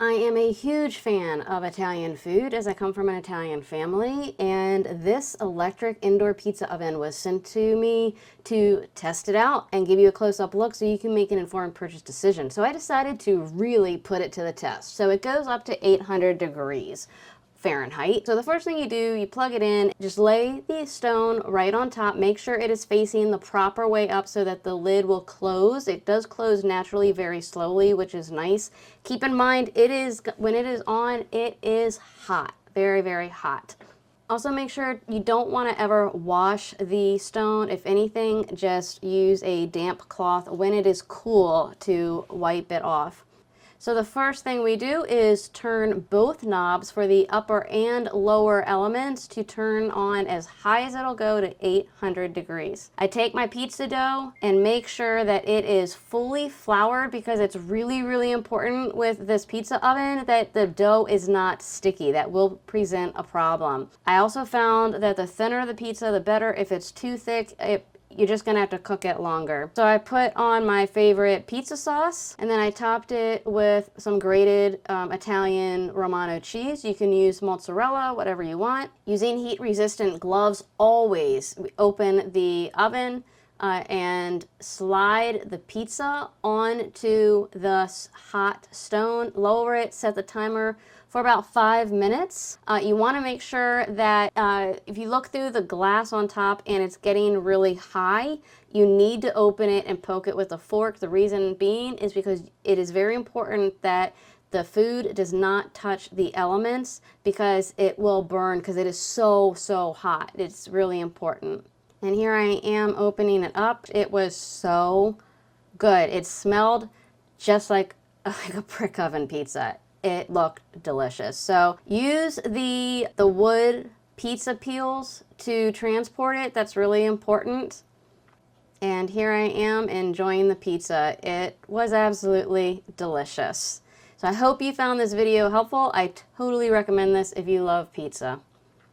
I am a huge fan of Italian food as I come from an Italian family, and this electric indoor pizza oven was sent to me to test it out and give you a close-up look so you can make an informed purchase decision. So I decided to really put it to the test. So it goes up to 800 degrees Fahrenheit. So the first thing you do, you plug it in, just lay the stone right on top, make sure it is facing the proper way up so that the lid will close. It does close naturally very slowly, which is nice. Keep in mind, when it is on, it is hot, very, very hot. Also make sure you don't want to ever wash the stone. If anything, just use a damp cloth when it is cool to wipe it off. So the first thing we do is turn both knobs for the upper and lower elements to turn on as high as it'll go to 800 degrees. I take my pizza dough and make sure that it is fully floured because it's really, really important with this pizza oven that the dough is not sticky. That will present a problem. I also found that the thinner the pizza, the better. If it's too thick, you're just gonna have to cook it longer. So I put on my favorite pizza sauce, and then I topped it with some grated Italian Romano cheese. You can use mozzarella, whatever you want. Using heat-resistant gloves, always open the oven and slide the pizza onto the hot stone, lower it, set the timer for about 5 minutes. You want to make sure that if you look through the glass on top and it's getting really high, you need to open it and poke it with a fork. The reason being is because it is very important that the food does not touch the elements because it will burn because it is so, so hot. It's really important. And here I am opening it up. It was so good. It smelled just like a brick oven pizza. It looked delicious. So use the wood pizza peels to transport it. That's really important. And here I am enjoying the pizza. It was absolutely delicious. So I hope you found this video helpful. I totally recommend this if you love pizza.